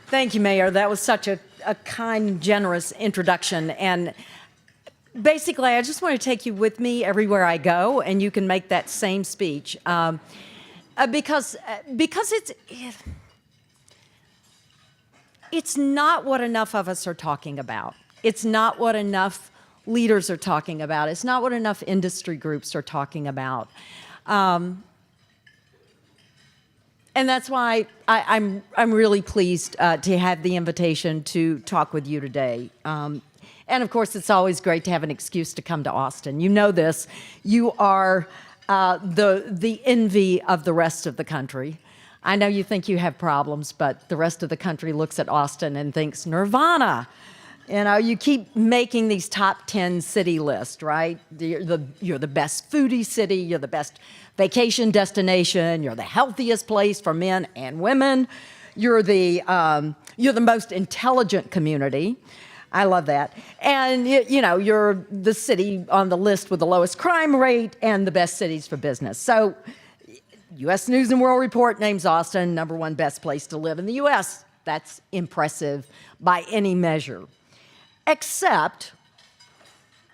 Thank you, Mayor. That was such a kind, generous introduction. And basically, I just want to take you with me everywhere I go, and you can make that same speech. Because it's not what enough of us are talking about. It's not what enough leaders are talking about. It's not what enough industry groups are talking about. And that's why I'm really pleased to have the invitation to talk with you today. And of course, it's always great to have an excuse to come to Austin. You know this. You are the envy of the rest of the country. I know you think you have problems, but the rest of the country looks at Austin and thinks, nirvana. You know, you keep making these top 10 city lists, right? You're the best foodie city, you're the best vacation destination, you're the healthiest place for men and women, you're the most intelligent community. I love that. And you know, you're the city on the list with the lowest crime rate and the best cities for business. So U.S. News and World Report names Austin #1 best place to live in the U.S. That's impressive by any measure. Except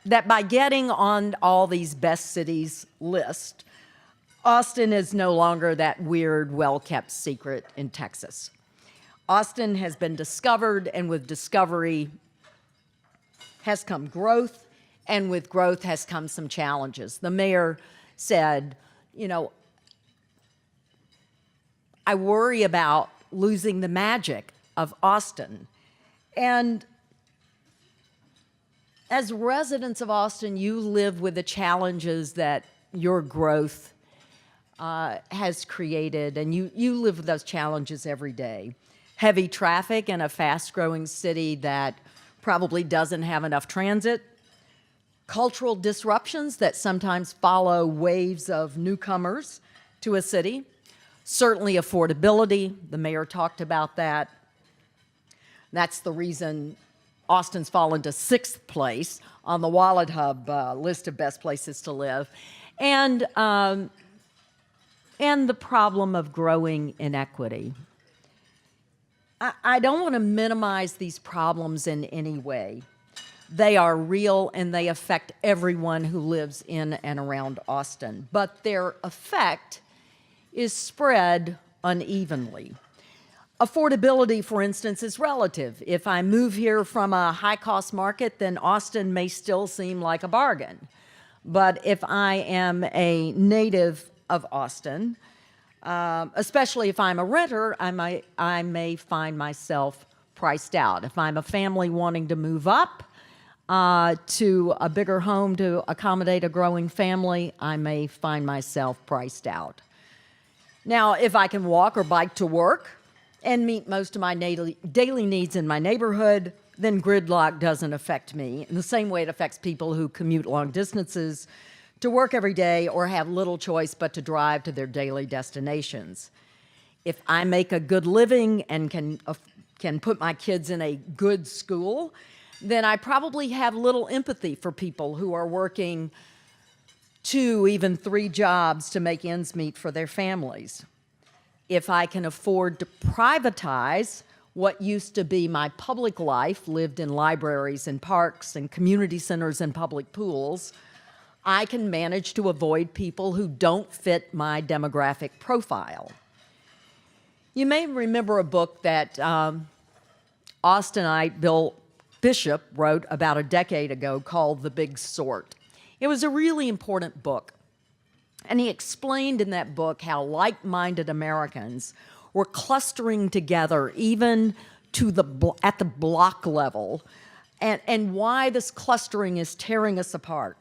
that by getting on all these best cities list, Austin is no longer that weird, well-kept secret in Texas. Austin has been discovered, and with discovery has come growth, and with growth has come some challenges. The mayor said, you know, I worry about losing the magic of Austin. And as residents of Austin, you live with the challenges that your growth has created, and you live with those challenges every day. Heavy traffic in a fast-growing city that probably doesn't have enough transit, cultural disruptions that sometimes follow waves of newcomers to a city, certainly affordability, the mayor talked about that. That's the reason Austin's fallen to 6th place on the Wallet Hub list of best places to live. And the problem of growing inequity. I don't want to minimize these problems in any way. They are real and they affect everyone who lives in and around Austin, but their effect is spread unevenly. Affordability, for instance, is relative. If I move here from a high-cost market, then Austin may still seem like a bargain. But if I am a native of Austin, especially if I'm a renter, I may find myself priced out. If I'm a family wanting to move up to a bigger home to accommodate a growing family, I may find myself priced out. Now, if I can walk or bike to work and meet most of my daily needs in my neighborhood, then gridlock doesn't affect me in the same way it affects people who commute long distances to work every day or have little choice but to drive to their daily destinations. If I make a good living and can put my kids in a good school, then I probably have little empathy for people who are working 2, even 3 jobs to make ends meet for their families. If I can afford to privatize what used to be my public life, lived in libraries and parks and community centers and public pools, I can manage to avoid people who don't fit my demographic profile. You may remember a book that Austinite Bill Bishop wrote about a decade ago called The Big Sort. It was a really important book. And he explained in that book how like-minded Americans were clustering together even at the block level, and why this clustering is tearing us apart.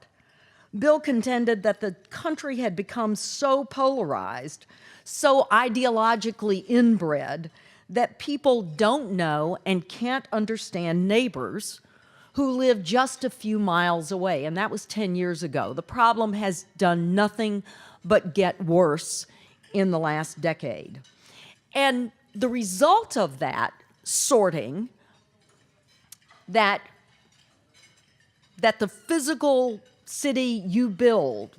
Bill contended that the country had become so polarized, so ideologically inbred, that people don't know and can't understand neighbors who live just a few miles away, and that was 10 years ago. The problem has done nothing but get worse in the last decade. And the result of that sorting, that the physical city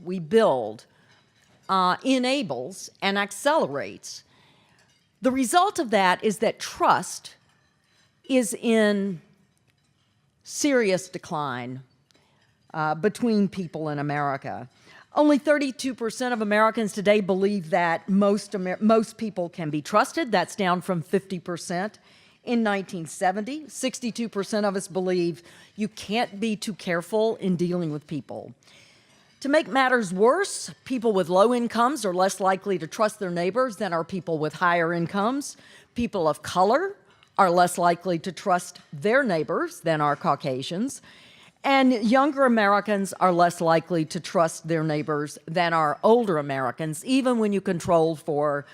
we build, enables and accelerates, the result of that is that trust is in serious decline between people in America. Only 32% of Americans today believe that most people can be trusted. That's down from 50% in 1970. 62% of us believe you can't be too careful in dealing with people. To make matters worse, people with low incomes are less likely to trust their neighbors than are people with higher incomes. People of color are less likely to trust their neighbors than are Caucasians. And younger Americans are less likely to trust their neighbors than are older Americans, even when you control for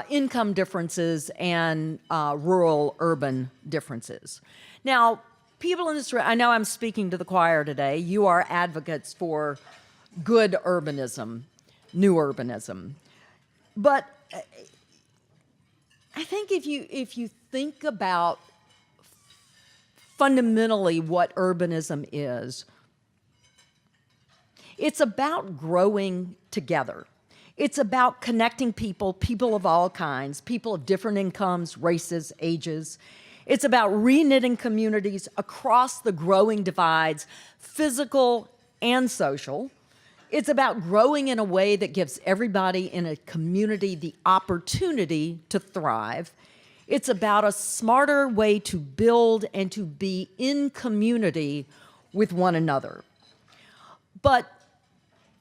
income differences and rural-urban differences. Now, people in this room, I know I'm speaking to the choir today. You are advocates for good urbanism, new urbanism. But I think if you think about fundamentally what urbanism is, it's about growing together. It's about connecting people of all kinds, people of different incomes, races, ages. It's about re-knitting communities across the growing divides, physical and social. It's about growing in a way that gives everybody in a community the opportunity to thrive. It's about a smarter way to build and to be in community with one another. But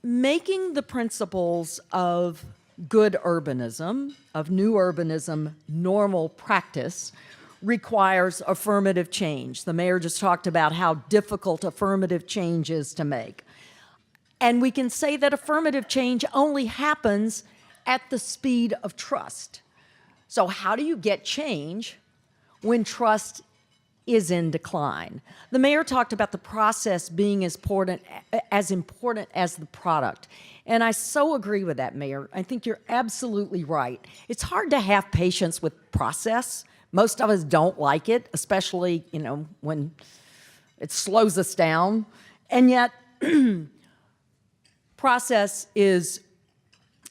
making the principles of good urbanism, of new urbanism, normal practice requires affirmative change. The mayor just talked about how difficult affirmative change is to make. And we can say that affirmative change only happens at the speed of trust. So how do you get change when trust is in decline? The mayor talked about the process being as important as the product. And I so agree with that, Mayor. I think you're absolutely right. It's hard to have patience with process. Most of us don't like it, especially, when it slows us down. And yet, process is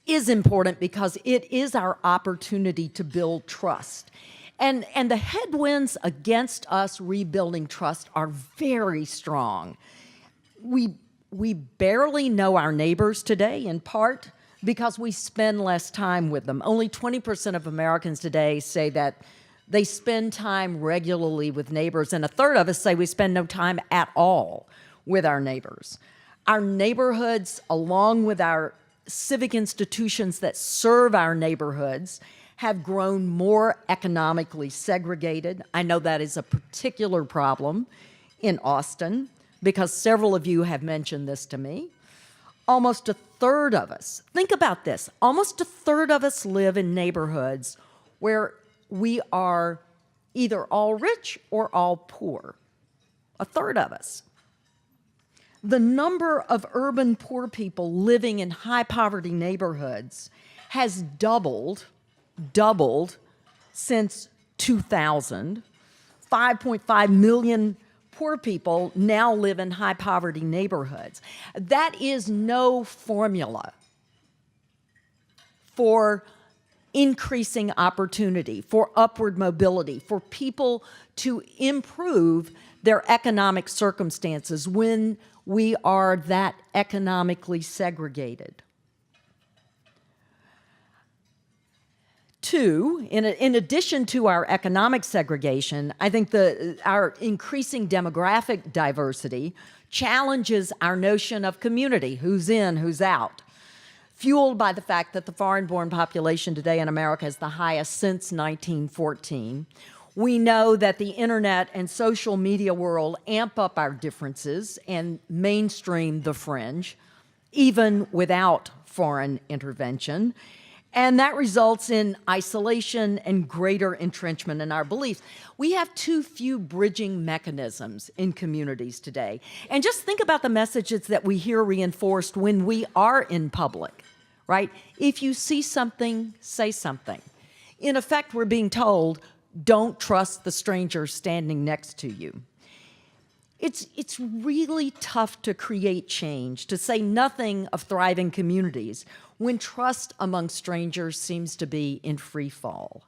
important because it is our opportunity to build trust. And the headwinds against us rebuilding trust are very strong. We barely know our neighbors today, in part because we spend less time with them. Only 20% of Americans today say that they spend time regularly with neighbors, and a third of us say we spend no time at all with our neighbors. Our neighborhoods, along with our civic institutions that serve our neighborhoods, have grown more economically segregated. I know that is a particular problem in Austin because several of you have mentioned this to me. Almost a third of us, think about this, almost a third of us live in neighborhoods where we are either all rich or all poor. A third of us. The number of urban poor people living in high poverty neighborhoods has doubled since 2000. 5.5 million poor people now live in high poverty neighborhoods. That is no formula for increasing opportunity, for upward mobility, for people to improve their economic circumstances when we are that economically segregated. Two, in addition to our economic segregation, I think our increasing demographic diversity challenges our notion of community, who's in, who's out, fueled by the fact that the foreign-born population today in America is the highest since 1914. We know that the internet and social media world amp up our differences and mainstream the fringe, even without foreign intervention. And that results in isolation and greater entrenchment in our beliefs. We have too few bridging mechanisms in communities today. And just think about the messages that we hear reinforced when we are in public, right? If you see something, say something. In effect, we're being told, don't trust the stranger standing next to you. It's really tough to create change, to say nothing of thriving communities, when trust among strangers seems to be in free fall.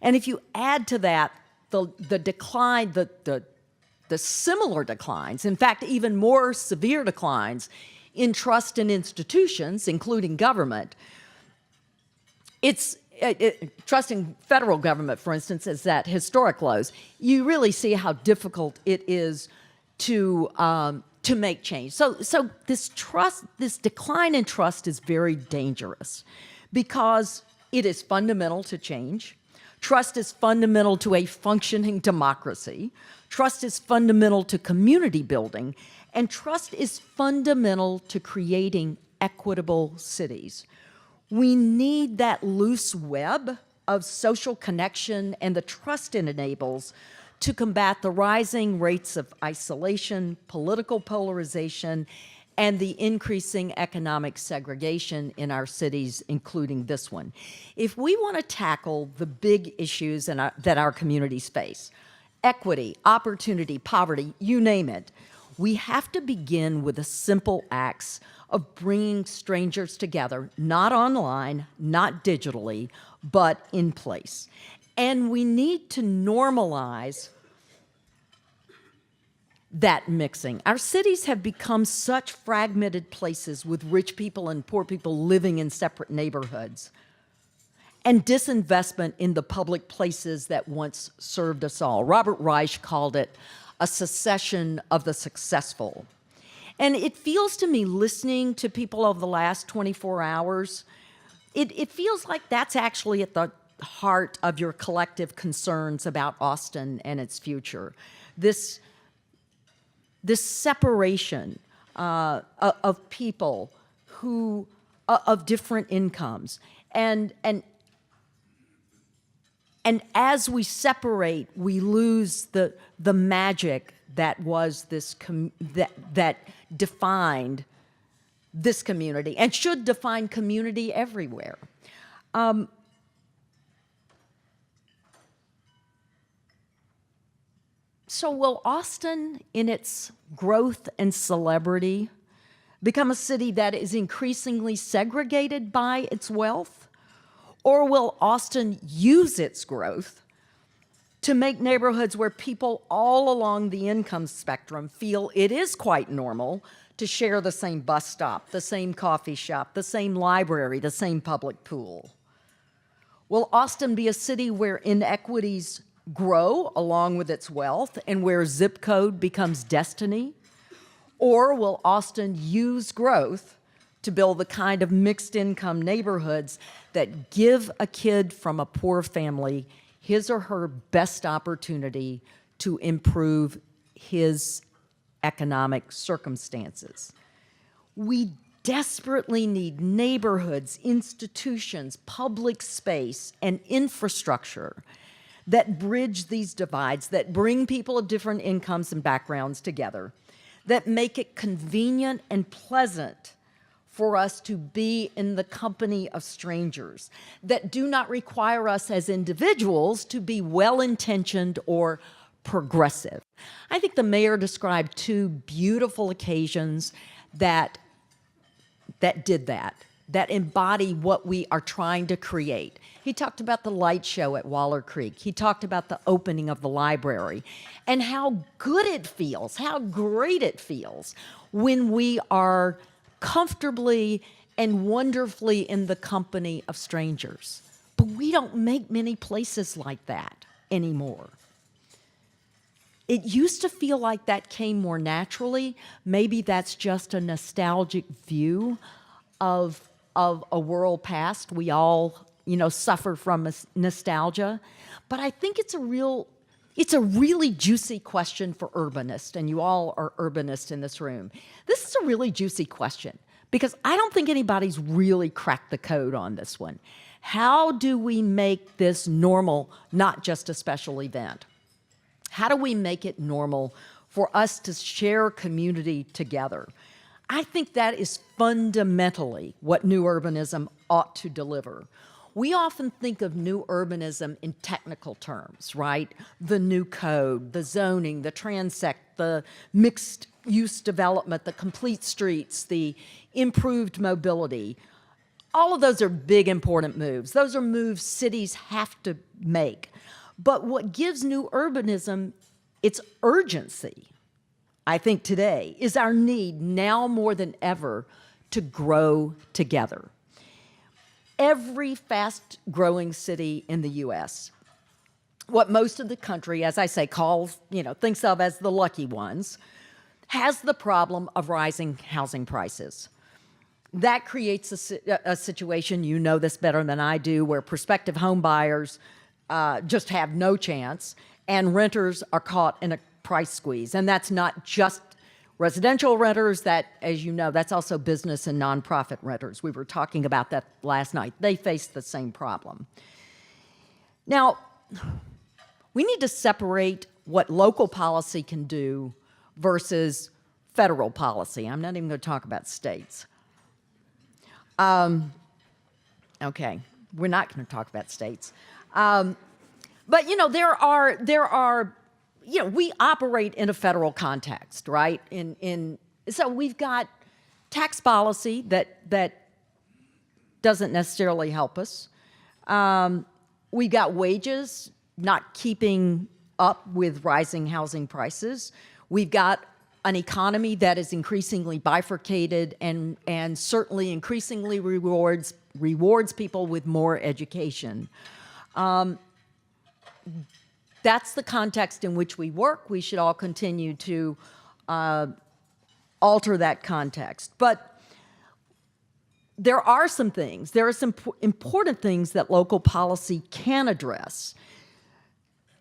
And if you add to that the decline, the similar declines, in fact, even more severe declines in trust in institutions, including government. Trust in federal government, for instance, is at historic lows. You really see how difficult it is to make change. So this decline in trust is very dangerous because it is fundamental to change. Trust is fundamental to a functioning democracy. Trust is fundamental to community building. And trust is fundamental to creating equitable cities. We need that loose web of social connection and the trust it enables to combat the rising rates of isolation, political polarization, and the increasing economic segregation in our cities, including this one. If we want to tackle the big issues that our communities face, equity, opportunity, poverty, you name it, we have to begin with the simple acts of bringing strangers together, not online, not digitally, but in place. And we need to normalize that mixing. Our cities have become such fragmented places with rich people and poor people living in separate neighborhoods, and disinvestment in the public places that once served us all. Robert Reich called it a secession of the successful. And it feels to me, listening to people over the last 24 hours, it feels like that's actually at the heart of your collective concerns about Austin and its future. This separation of people who of different incomes, and as we separate, we lose the magic that was this that defined this community and should define community everywhere. So will Austin, in its growth and celebrity, become a city that is increasingly segregated by its wealth? Or will Austin use its growth to make neighborhoods where people all along the income spectrum feel it is quite normal to share the same bus stop, the same coffee shop, the same library, the same public pool? Will Austin be a city where inequities grow along with its wealth and where zip code becomes destiny? Or will Austin use growth to build the kind of mixed income neighborhoods that give a kid from a poor family his or her best opportunity to improve his economic circumstances? We desperately need neighborhoods, institutions, public space, and infrastructure that bridge these divides, that bring people of different incomes and backgrounds together, that make it convenient and pleasant for us to be in the company of strangers, that do not require us as individuals to be well-intentioned or progressive. I think the mayor described two beautiful occasions that did that embody what we are trying to create. He talked about the light show at Waller Creek. He talked about the opening of the library and how good it feels, how great it feels when we are comfortably and wonderfully in the company of strangers. But we don't make many places like that anymore. It used to feel like that came more naturally. Maybe that's just a nostalgic view of a world past. We all, suffer from nostalgia. But I think it's a really juicy question for urbanists, and you all are urbanists in this room. This is a really juicy question because I don't think anybody's really cracked the code on this one. How do we make this normal, not just a special event? How do we make it normal for us to share community together? I think that is fundamentally what new urbanism ought to deliver. We often think of new urbanism in technical terms, right? The new code, the zoning, the transect, the mixed-use development, the complete streets, the improved mobility. All of those are big, important moves. Those are moves cities have to make. But what gives new urbanism its urgency, I think today, is our need now more than ever to grow together. Every fast-growing city in the U.S., what most of the country, as I say, calls, thinks of as the lucky ones, has the problem of rising housing prices. That creates a situation, you know this better than I do, where prospective home buyers just have no chance, and renters are caught in a price squeeze. And that's not just residential renters, that, as you know, that's also business and nonprofit renters. We were talking about that last night. They face the same problem. Now, we need to separate what local policy can do versus federal policy. I'm not even going to talk about states. Okay, we're not going to talk about states. But, there are, we operate in a federal context, right? So we've got tax policy that doesn't necessarily help us. We've got wages not keeping up with rising housing prices. We've got an economy that is increasingly bifurcated and certainly increasingly rewards people with more education. That's the context in which we work. We should all continue to alter that context. But there are some important things that local policy can address.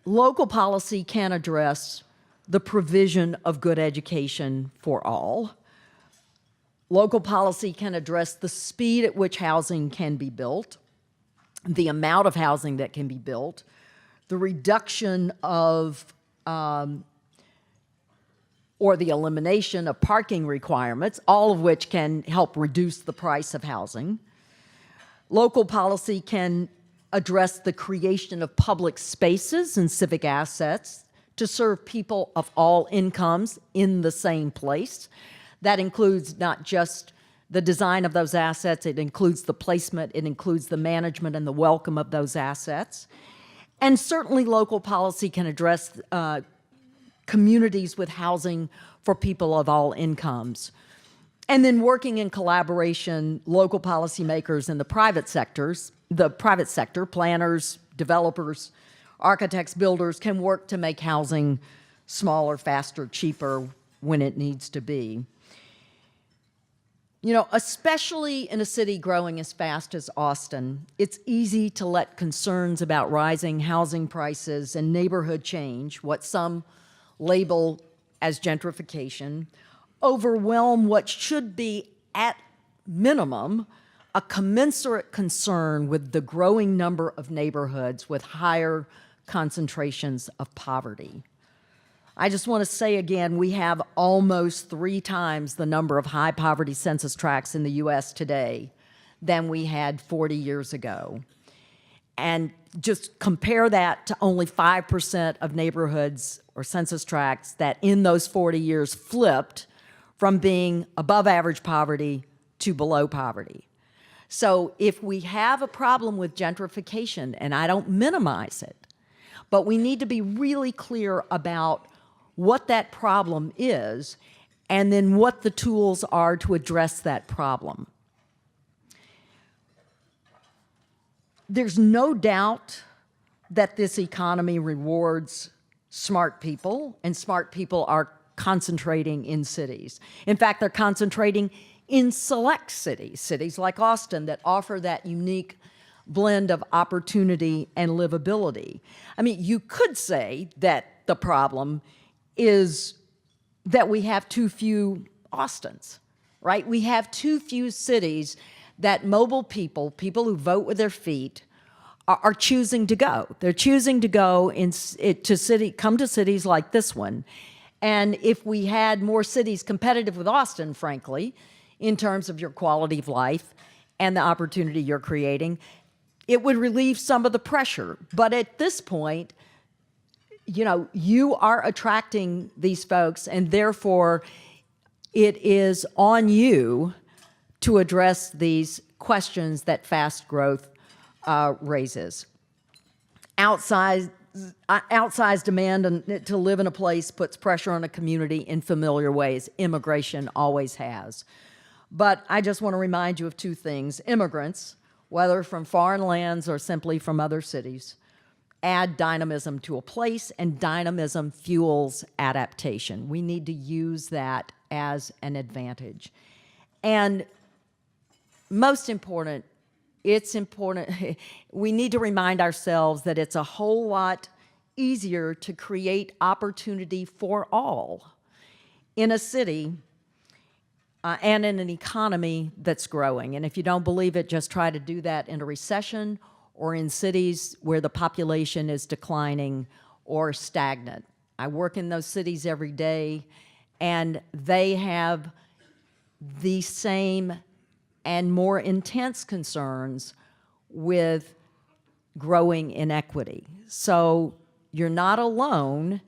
Local policy can address the provision of good education for all. Local policy can address the speed at which housing can be built, the amount of housing that can be built, the reduction of or the elimination of parking requirements, all of which can help reduce the price of housing. Local policy can address the creation of public spaces and civic assets to serve people of all incomes in the same place. That includes not just the design of those assets, it includes the placement, it includes the management and the welcome of those assets. And certainly local policy can address communities with housing for people of all incomes. And then working in collaboration, local policymakers in the private sector, planners, developers, architects, builders, can work to make housing smaller, faster, cheaper when it needs to be. Especially in a city growing as fast as Austin, it's easy to let concerns about rising housing prices and neighborhood change, what some label as gentrification, overwhelm what should be, at minimum, a commensurate concern with the growing number of neighborhoods with higher concentrations of poverty. I just want to say again, we have almost 3 times the number of high poverty census tracts in the U.S. today than we had 40 years ago. And just compare that to only 5% of neighborhoods or census tracts that in those 40 years flipped from being above average poverty to below poverty. So if we have a problem with gentrification, and I don't minimize it, but we need to be really clear about what that problem is and then what the tools are to address that problem. There's no doubt that this economy rewards smart people, and smart people are concentrating in cities. In fact, they're concentrating in select cities, cities like Austin that offer that unique blend of opportunity and livability. I mean, you could say that the problem is that we have too few Austins, right? We have too few cities that mobile people who vote with their feet, are choosing to go. They're choosing to go come to cities like this one. And if we had more cities competitive with Austin, frankly, in terms of your quality of life and the opportunity you're creating, it would relieve some of the pressure. But at this point, you are attracting these folks, and therefore it is on you to address these questions that fast growth raises. Outsized outsized demand and to live in a place puts pressure on a community in familiar ways. Immigration always has. But I just want to remind you of two things. Immigrants, whether from foreign lands or simply from other cities, add dynamism to a place, and dynamism fuels adaptation. We need to use that as an advantage. And most important, we need to remind ourselves that it's a whole lot easier to create opportunity for all in a city and in an economy that's growing. And if you don't believe it, just try to do that in a recession or in cities where the population is declining or stagnant. I work in those cities every day, and they have the same and more intense concerns with growing inequity. So you're not alone,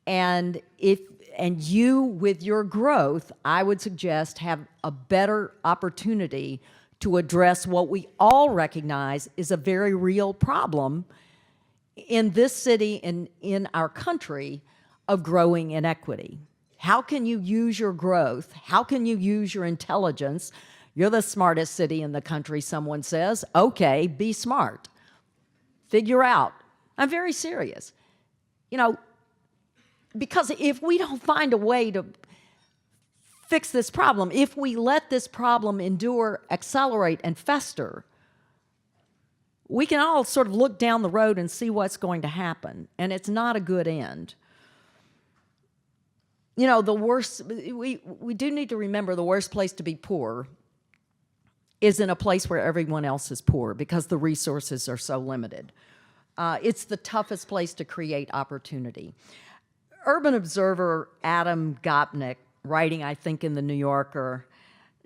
and you, with your growth, I would suggest, have a better opportunity to address what we all recognize is a very real problem in this city and in our country of growing inequity. How can you use your growth? How can you use your intelligence? You're the smartest city in the country, someone says. Okay, be smart. Figure out. I'm very serious. You know, because if we don't find a way to fix this problem, if we let this problem endure, accelerate, and fester, we can all sort of look down the road and see what's going to happen, and it's not a good end. You know, the worst, we do need to remember the worst place to be poor is in a place where everyone else is poor because the resources are so limited. It's the toughest place to create opportunity. Urban observer Adam Gopnik, writing, I think, in the New Yorker,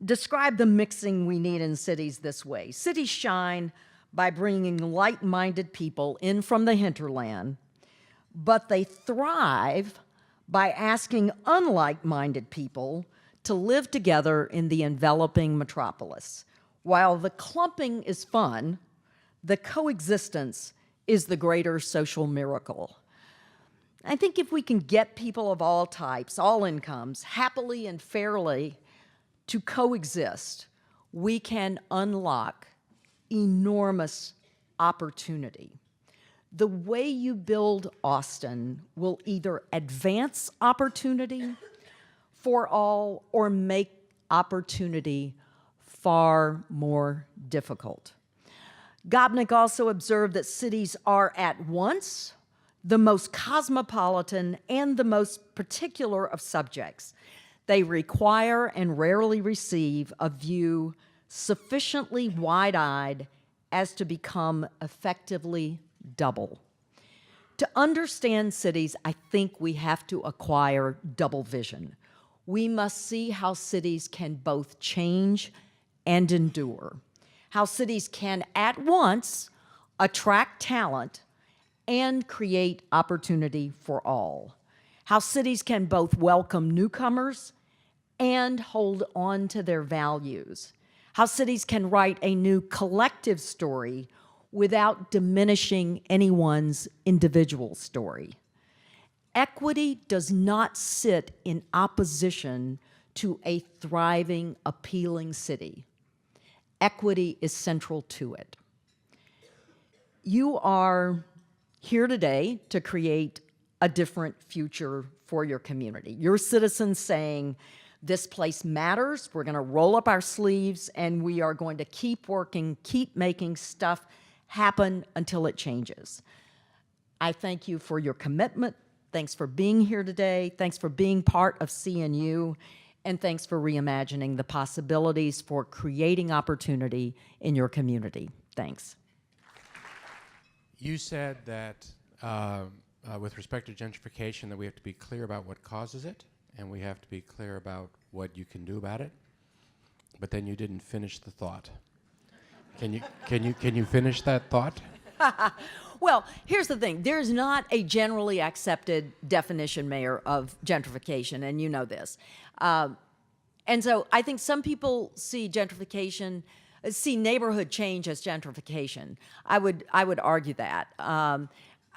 described the mixing we need in cities this way. Cities shine by bringing like-minded people in from the hinterland, but they thrive by asking unlike-minded people to live together in the enveloping metropolis. While the clumping is fun, the coexistence is the greater social miracle. I think if we can get people of all types, all incomes, happily and fairly to coexist, we can unlock enormous opportunity. The way you build Austin will either advance opportunity for all or make opportunity far more difficult. Gopnik also observed that cities are at once the most cosmopolitan and the most particular of subjects. They require and rarely receive a view sufficiently wide-eyed as to become effectively double. To understand cities, I think we have to acquire double vision. We must see how cities can both change and endure, how cities can at once attract talent and create opportunity for all, how cities can both welcome newcomers and hold on to their values, how cities can write a new collective story without diminishing anyone's individual story. Equity does not sit in opposition to a thriving, appealing city. Equity is central to it. You are here today to create a different future for your community. Your citizens saying, this place matters, we're gonna roll up our sleeves, and we are going to keep working, keep making stuff happen until it changes. I thank you for your commitment. Thanks for being here today. Thanks for being part of CNU. And thanks for reimagining the possibilities for creating opportunity in your community. Thanks. You said that with respect to gentrification that we have to be clear about what causes it, and we have to be clear about what you can do about it. But then you didn't finish the thought. Can you finish that thought? Well, here's the thing. There's not a generally accepted definition, Mayor, of gentrification, and you know this. And so I think some people see gentrification, see neighborhood change as gentrification. I would argue that.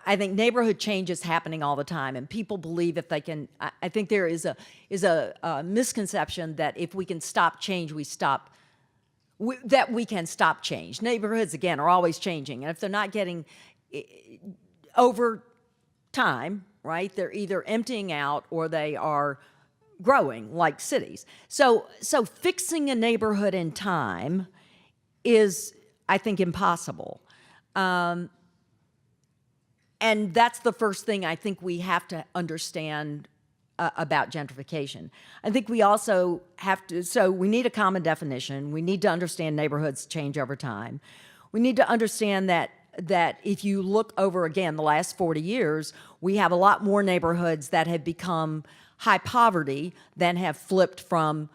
I think neighborhood change is happening all the time, and people believe if they can. I think there is a misconception that if we can stop change, that we can stop change. Neighborhoods, again, are always changing, and if they're not getting over time, right, they're either emptying out or they are growing like cities. So fixing a neighborhood in time is, I think, impossible. And that's the first thing I think we have to understand about gentrification. I think we also have to, so we need a common definition. We need to understand neighborhoods change over time. We need to understand that if you look over, again, the last 40 years, we have a lot more neighborhoods that have become high poverty than have flipped from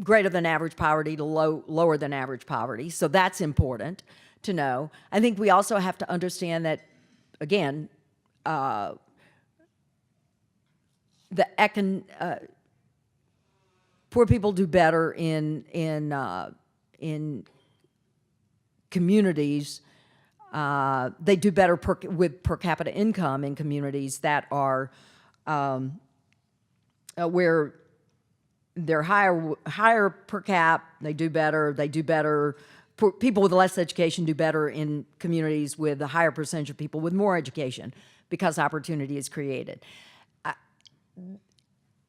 greater than average poverty to lower than average poverty. So that's important to know. I think we also have to understand that, again, poor people do better in communities. They do better with per capita income in communities that are where they're higher per cap. They do better. People with less education do better in communities with a higher percentage of people with more education because opportunity is created.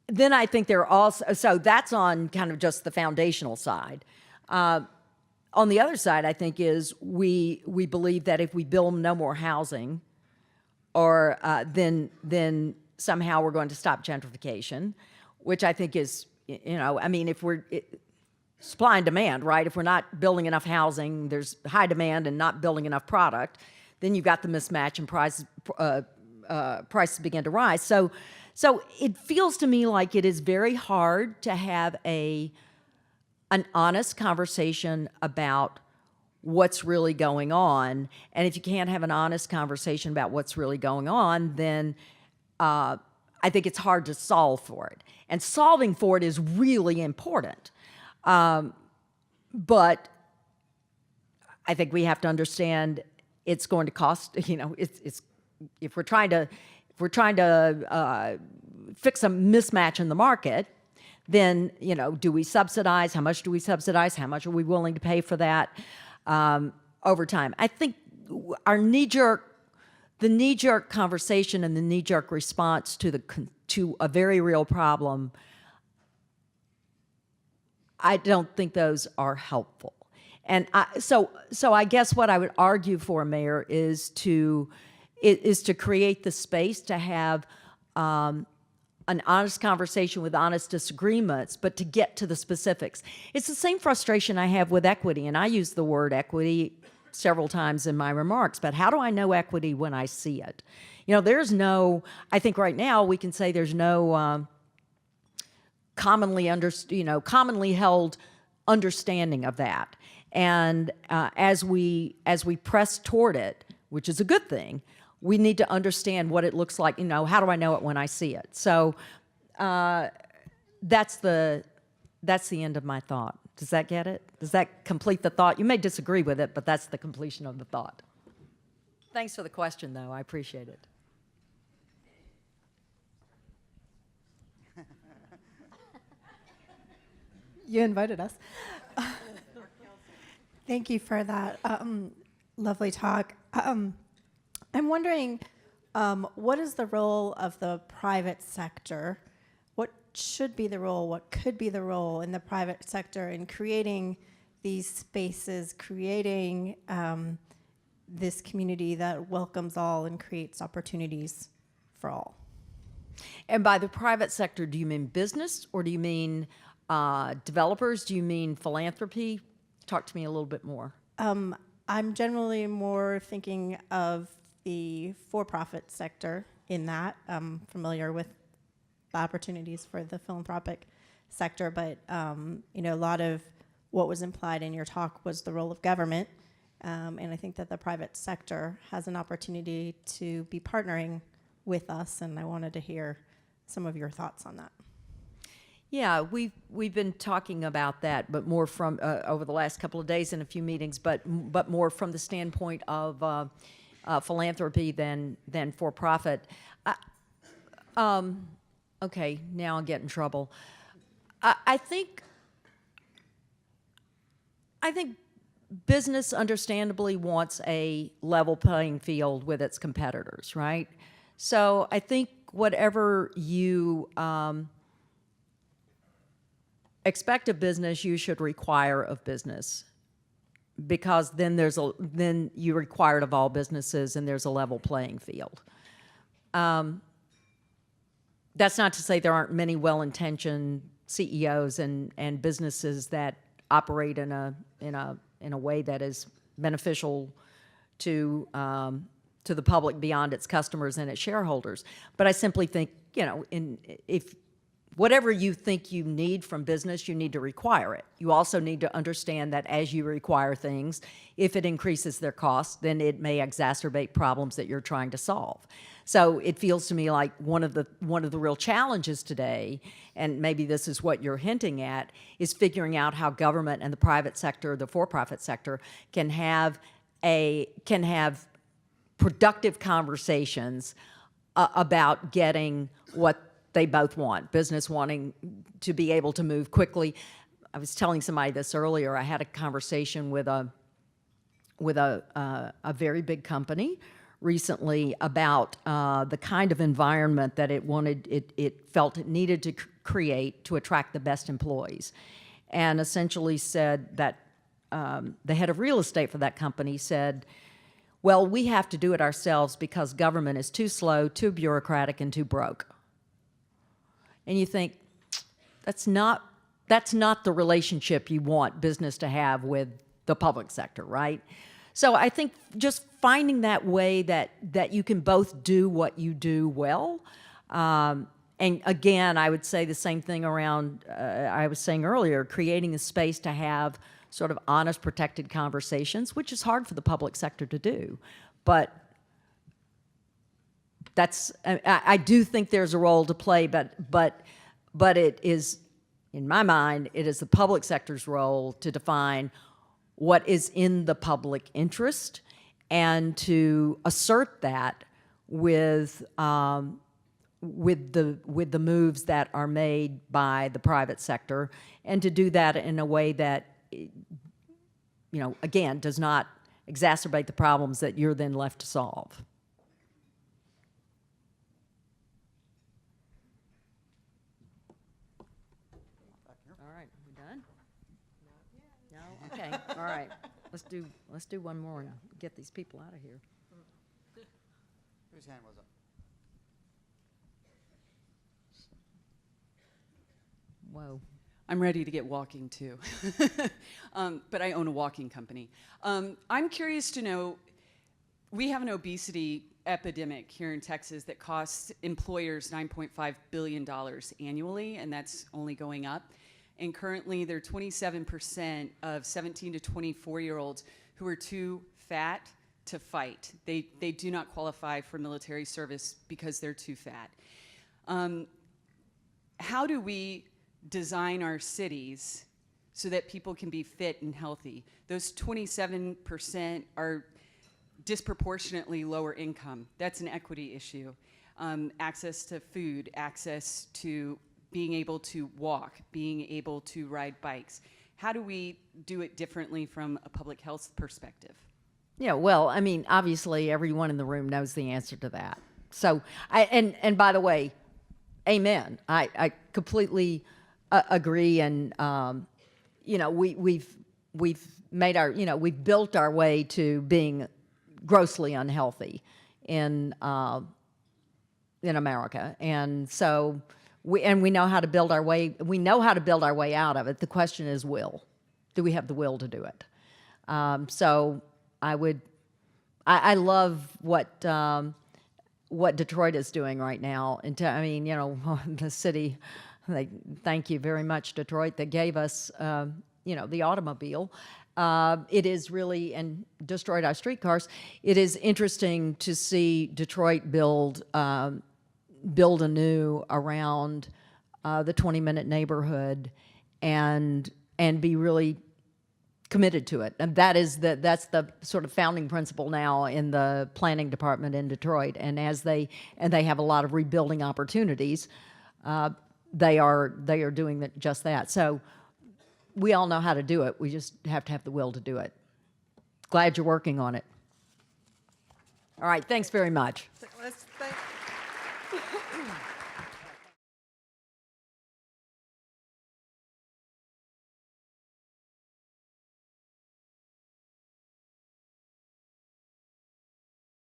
Then I think there are also, so that's on kind of just the foundational side. On the other side, I think, is we believe that if we build no more housing, or then somehow we're going to stop gentrification, which I think is, I mean, if supply and demand, right? If we're not building enough housing, there's high demand and not building enough product, then you've got the mismatch and prices begin to rise. So it feels to me like it is very hard to have an honest conversation about what's really going on. And if you can't have an honest conversation about what's really going on, then I think it's hard to solve for it. And solving for it is really important. But I think we have to understand it's going to cost, it's if we're trying to fix a mismatch in the market, then, do we subsidize? How much do we subsidize? How much are we willing to pay for that over time? I think the knee-jerk conversation and the knee-jerk response to a very real problem, I don't think those are helpful. And so I guess what I would argue for, Mayor, is to create the space to have an honest conversation with honest disagreements, but to get to the specifics. It's the same frustration I have with equity, and I use the word equity several times in my remarks, but how do I know equity when I see it? There's no, I think right now we can say there's no commonly held understanding of that. And as we press toward it, which is a good thing, we need to understand what it looks like. How do I know it when I see it? So that's the end of my thought. Does that get it? Does that complete the thought? You may disagree with it, but that's the completion of the thought. Thanks for the question, though. I appreciate it. You invited us. Thank you for that lovely talk. I'm wondering, what is the role of the private sector? What should be the role? What could be the role in the private sector in creating these spaces, creating this community that welcomes all and creates opportunities for all? And by the private sector, do you mean business, or do you mean developers? Do you mean philanthropy? Talk to me a little bit more. I'm generally more thinking of the for-profit sector in that. I'm familiar with the opportunities for the philanthropic sector, but a lot of what was implied in your talk was the role of government, and I think that the private sector has an opportunity to be partnering with us, and I wanted to hear some of your thoughts on that. Yeah, we've been talking about that, but more from over the last couple of days in a few meetings, but more from the standpoint of philanthropy than for profit. Okay, now I'll get in trouble. I think business understandably wants a level playing field with its competitors, right? So I think whatever you expect of business, you should require of business, because then you require it of all businesses, and there's a level playing field. That's not to say there aren't many well-intentioned CEOs and businesses that operate in a way that is beneficial to the public beyond its customers and its shareholders. But I simply think, if whatever you think you need from business, you need to require it. You also need to understand that as you require things, if it increases their costs, then it may exacerbate problems that you're trying to solve. So it feels to me like one of the real challenges today, and maybe this is what you're hinting at, is figuring out how government and the private sector, the for-profit sector, can have productive conversations about getting what they both want. Business wanting to be able to move quickly. I was telling somebody this earlier. I had a conversation with a very big company recently about the kind of environment that it felt it needed to create to attract the best employees, and essentially said that the head of real estate for that company said, well, we have to do it ourselves because government is too slow, too bureaucratic, and too broke. And you think, that's not the relationship you want business to have with the public sector, right? So I think just finding that way that you can both do what you do well. And again, I would say the same thing around, I was saying earlier, creating a space to have sort of honest, protected conversations, which is hard for the public sector to do. But I do think there's a role to play, but it is, in my mind, it is the public sector's role to define what is in the public interest and to assert that with the moves that are made by the private sector, and to do that in a way that, again, does not exacerbate the problems that you're then left to solve. All right, we done? No? Okay, all right. Let's do one more and get these people out of here. Whose hand was up? Whoa. I'm ready to get walking too, but I own a walking company. I'm curious to know, we have an obesity epidemic here in Texas that costs employers $9.5 billion annually, and that's only going up. And currently there are 27% of 17 to 24-year-olds who are too fat to fight. They do not qualify for military service because they're too fat. How do we design our cities so that people can be fit and healthy? Those 27% are disproportionately lower income. That's an equity issue. Access to food, access to being able to walk, being able to ride bikes. How do we do it differently from a public health perspective? Yeah, well, I mean, obviously everyone in the room knows the answer to that. So, and by the way, amen. I completely agree, and we've made our, we've built our way to being grossly unhealthy in America, and so we know how to build our way. We know how to build our way out of it. The question is, do we have the will to do it? So I love what Detroit is doing right now. And the city, thank you very much, Detroit, that gave us, the automobile. It is really, and destroyed our streetcars. It is interesting to see Detroit build anew around the 20-minute neighborhood, and be really committed to it. And that's the sort of founding principle now in the planning department in Detroit. And they have a lot of rebuilding opportunities, they are doing just that. So we all know how to do it. We just have to have the will to do it. Glad you're working on it. All right, thanks very much. Let's